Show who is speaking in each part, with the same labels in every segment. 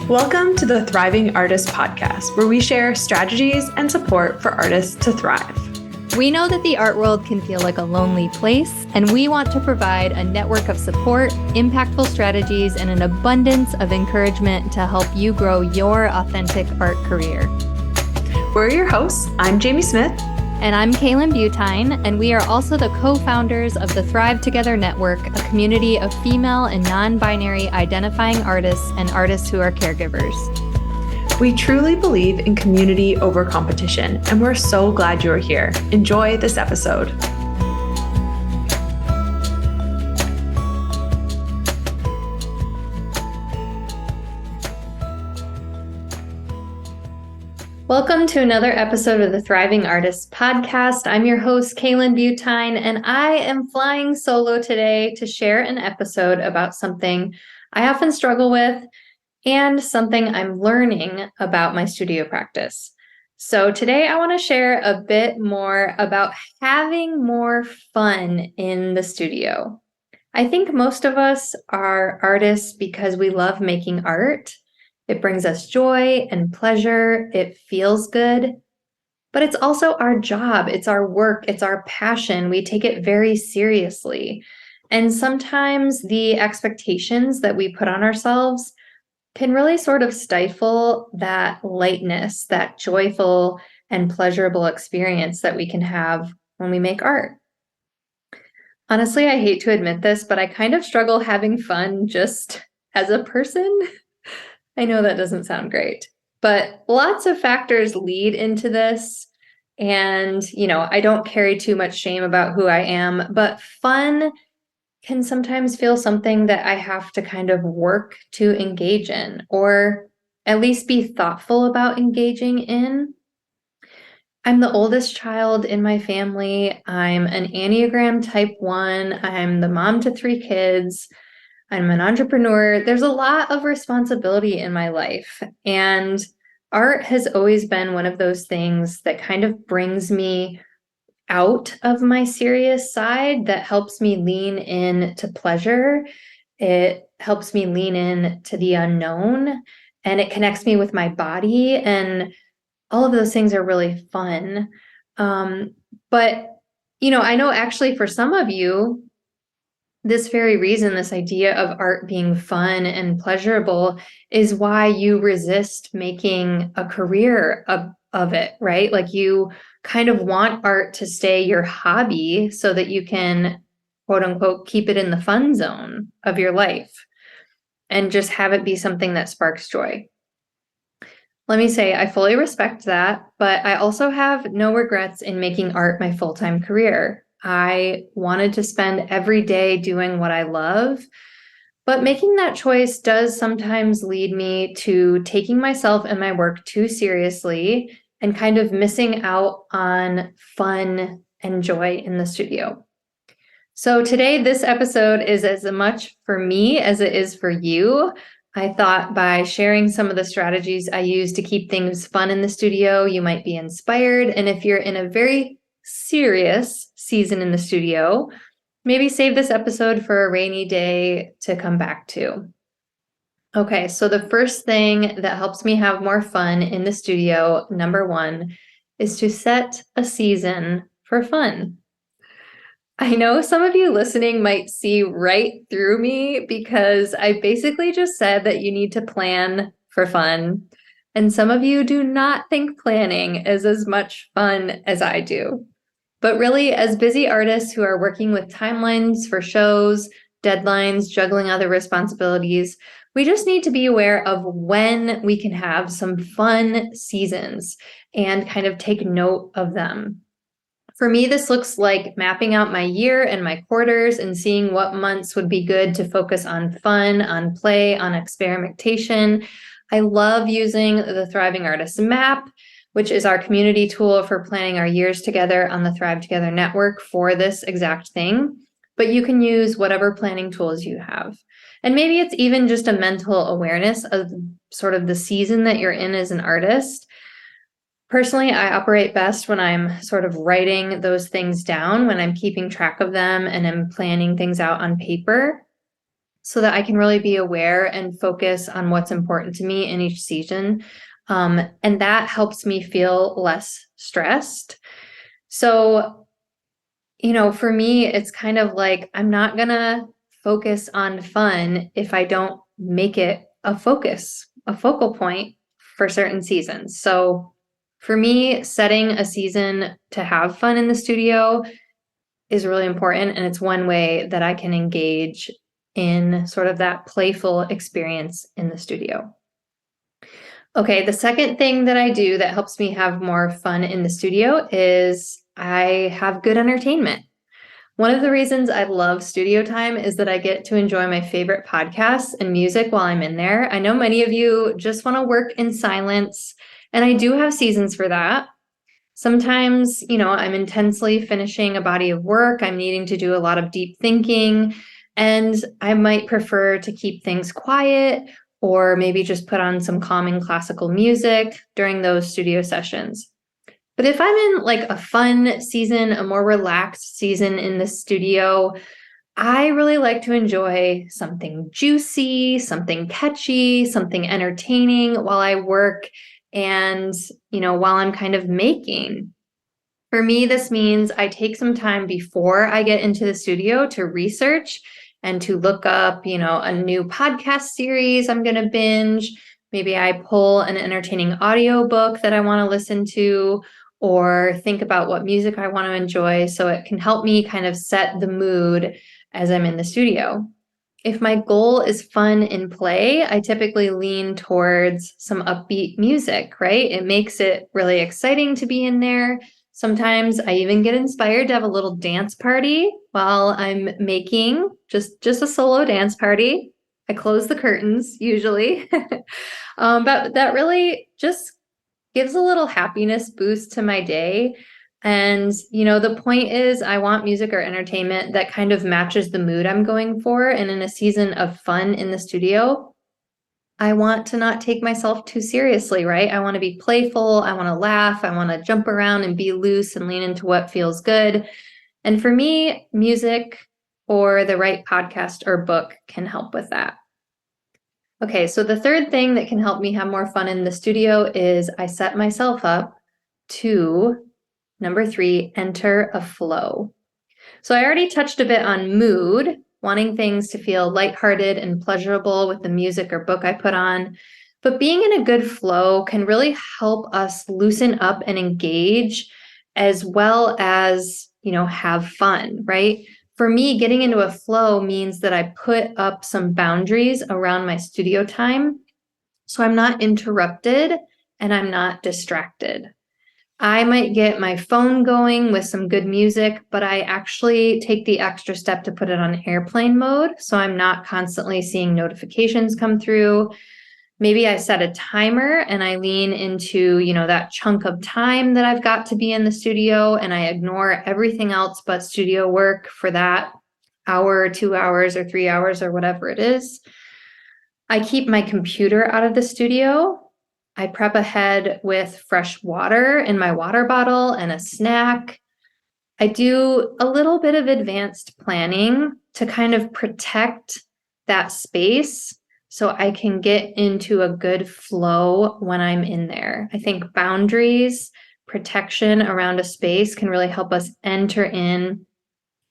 Speaker 1: Welcome to the Thriving Artist Podcast, where we share strategies and support for artists to thrive.
Speaker 2: We know that the art world can feel like a lonely place, and we want to provide a network of support, impactful strategies, and an abundance of encouragement to help you grow your authentic art career.
Speaker 1: We're your hosts. I'm Jamie Smith.
Speaker 2: And I'm Kaylan Butine, and we are also the co-founders of the Thrive Together Network, a community of female and non-binary identifying artists and artists who are caregivers.
Speaker 1: We truly believe in community over competition, and we're so glad you're here. Enjoy this episode.
Speaker 2: Welcome to another episode of the Thriving Artists Podcast. I'm your host, Kaylan Butine, and I am flying solo today to share an episode about something I often struggle with and something I'm learning about my studio practice. So today I want to share a bit more about having more fun in the studio. I think most of us are artists because we love making art. It brings us joy and pleasure. It feels good, but it's also our job. It's our work. It's our passion. We take it very seriously. And sometimes the expectations that we put on ourselves can really sort of stifle that lightness, that joyful and pleasurable experience that we can have when we make art. Honestly, I hate to admit this, but I kind of struggle having fun just as a person. I know that doesn't sound great, but lots of factors lead into this. And, I don't carry too much shame about who I am, but fun can sometimes feel something that I have to kind of work to engage in, or at least be thoughtful about engaging in. I'm the oldest child in my family. I'm an Enneagram type 1. I'm the mom to 3 kids. I'm an entrepreneur. There's a lot of responsibility in my life, and art has always been one of those things that kind of brings me out of my serious side, that helps me lean in to pleasure. It helps me lean in to the unknown, and it connects me with my body, and all of those things are really fun. But I know actually for some of you, this very reason, this idea of art being fun and pleasurable, is why you resist making a career of it, right? Like you kind of want art to stay your hobby so that you can, quote unquote, keep it in the fun zone of your life and just have it be something that sparks joy. Let me say, I fully respect that, but I also have no regrets in making art my full-time career. I wanted to spend every day doing what I love, but making that choice does sometimes lead me to taking myself and my work too seriously and kind of missing out on fun and joy in the studio. So today, this episode is as much for me as it is for you. I thought by sharing some of the strategies I use to keep things fun in the studio, you might be inspired. And if you're in a very serious season in the studio, maybe save this episode for a rainy day to come back to. Okay, so the first thing that helps me have more fun in the studio, number 1, is to set a season for fun. I know some of you listening might see right through me because I basically just said that you need to plan for fun. And some of you do not think planning is as much fun as I do. But really, as busy artists who are working with timelines for shows, deadlines, juggling other responsibilities, we just need to be aware of when we can have some fun seasons and kind of take note of them. For me, this looks like mapping out my year and my quarters and seeing what months would be good to focus on fun, on play, on experimentation. I love using the Thriving Artists Map, which is our community tool for planning our years together on the Thrive Together Network for this exact thing. But you can use whatever planning tools you have. And maybe it's even just a mental awareness of sort of the season that you're in as an artist. Personally, I operate best when I'm sort of writing those things down, when I'm keeping track of them and I'm planning things out on paper. so that I can really be aware and focus on what's important to me in each season. And that helps me feel less stressed. So, for me, it's kind of like I'm not going to focus on fun if I don't make it a focal point for certain seasons. So, for me, setting a season to have fun in the studio is really important. And it's one way that I can engage in sort of that playful experience in the studio. Okay, the second thing that I do that helps me have more fun in the studio is I have good entertainment. One of the reasons I love studio time is that I get to enjoy my favorite podcasts and music while I'm in there. I know many of you just want to work in silence, and I do have seasons for that. Sometimes, I'm intensely finishing a body of work. I'm needing to do a lot of deep thinking, and I might prefer to keep things quiet or maybe just put on some calming classical music during those studio sessions. But if I'm in like a fun season, a more relaxed season in the studio, I really like to enjoy something juicy, something catchy, something entertaining while I work and, while I'm kind of making. For me, this means I take some time before I get into the studio to research and to look up, a new podcast series I'm going to binge. Maybe I pull an entertaining audiobook that I want to listen to, or think about what music I want to enjoy so it can help me kind of set the mood as I'm in the studio. If my goal is fun in play, I typically lean towards some upbeat music, right? It makes it really exciting to be in there. Sometimes I even get inspired to have a little dance party while I'm making just a solo dance party. I close the curtains usually, but that really just gives a little happiness boost to my day. And, the point is I want music or entertainment that kind of matches the mood I'm going for. And in a season of fun in the studio, I want to not take myself too seriously, right? I want to be playful. I want to laugh. I want to jump around and be loose and lean into what feels good. And for me, music or the right podcast or book can help with that. Okay, so the third thing that can help me have more fun in the studio is I set myself up to, number 3, enter a flow. So I already touched a bit on mood, wanting things to feel lighthearted and pleasurable with the music or book I put on. But being in a good flow can really help us loosen up and engage as well as, have fun, right? For me, getting into a flow means that I put up some boundaries around my studio time so I'm not interrupted and I'm not distracted. I might get my phone going with some good music, but I actually take the extra step to put it on airplane mode so I'm not constantly seeing notifications come through. Maybe I set a timer and I lean into, that chunk of time that I've got to be in the studio and I ignore everything else but studio work for that hour, or 2 hours, or 3 hours, or whatever it is. I keep my computer out of the studio. I prep ahead with fresh water in my water bottle and a snack. I do a little bit of advanced planning to kind of protect that space so I can get into a good flow when I'm in there. I think boundaries, protection around a space can really help us enter in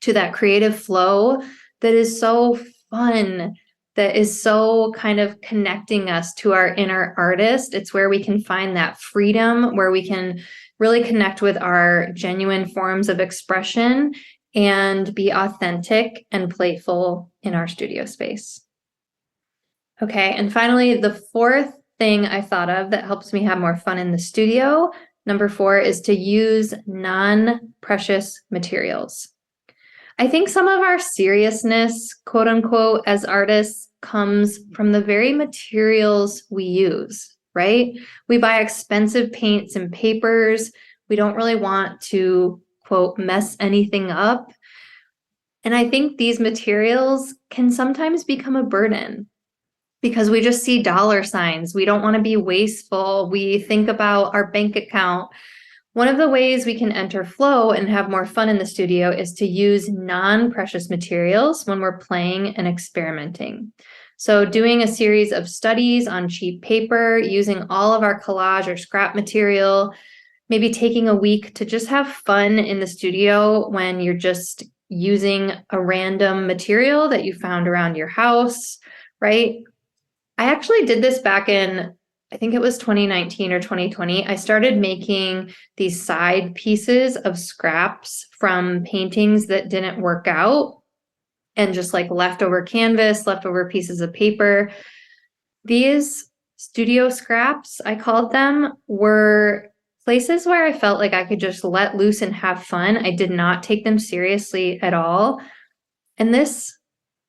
Speaker 2: to that creative flow that is so fun, that is so kind of connecting us to our inner artist. It's where we can find that freedom, where we can really connect with our genuine forms of expression and be authentic and playful in our studio space. Okay, and finally, the fourth thing I thought of that helps me have more fun in the studio, number 4, is to use non-precious materials. I think some of our seriousness, quote unquote, as artists comes from the very materials we use, right? We buy expensive paints and papers. We don't really want to, quote, mess anything up. And I think these materials can sometimes become a burden because we just see dollar signs. We don't want to be wasteful. We think about our bank account. One of the ways we can enter flow and have more fun in the studio is to use non-precious materials when we're playing and experimenting. So doing a series of studies on cheap paper, using all of our collage or scrap material, maybe taking a week to just have fun in the studio when you're just using a random material that you found around your house, right? I actually did this back in, I think it was 2019 or 2020. I started making these side pieces of scraps from paintings that didn't work out and just like leftover canvas, leftover pieces of paper. These studio scraps, I called them, were places where I felt like I could just let loose and have fun. I did not take them seriously at all. And this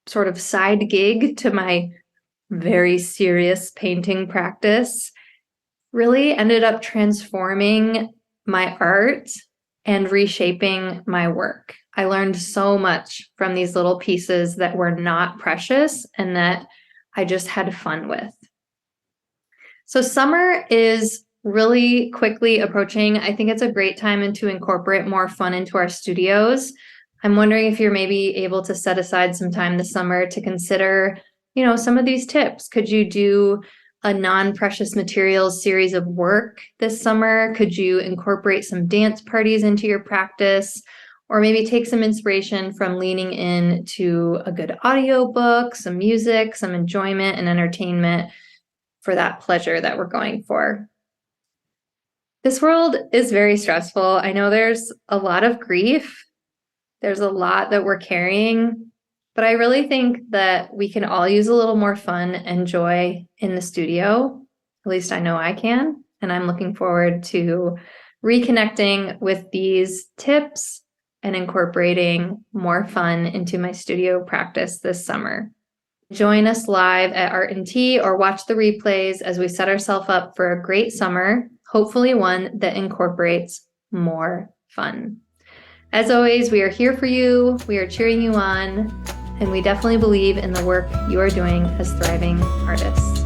Speaker 2: sort of side gig to my very serious painting practice really ended up transforming my art and reshaping my work. I learned so much from these little pieces that were not precious and that I just had fun with. So summer is really quickly approaching. I think it's a great time to incorporate more fun into our studios. I'm wondering if you're maybe able to set aside some time this summer to consider, some of these tips. Could you do a non-precious materials series of work this summer? Could you incorporate some dance parties into your practice? Or maybe take some inspiration from leaning into a good audiobook, some music, some enjoyment and entertainment for that pleasure that we're going for. This world is very stressful. I know there's a lot of grief. There's a lot that we're carrying, but I really think that we can all use a little more fun and joy in the studio. At least I know I can, and I'm looking forward to reconnecting with these tips and incorporating more fun into my studio practice this summer. Join us live at Art and Tea or watch the replays as we set ourselves up for a great summer, hopefully one that incorporates more fun. As always, we are here for you, we are cheering you on, and we definitely believe in the work you are doing as thriving artists.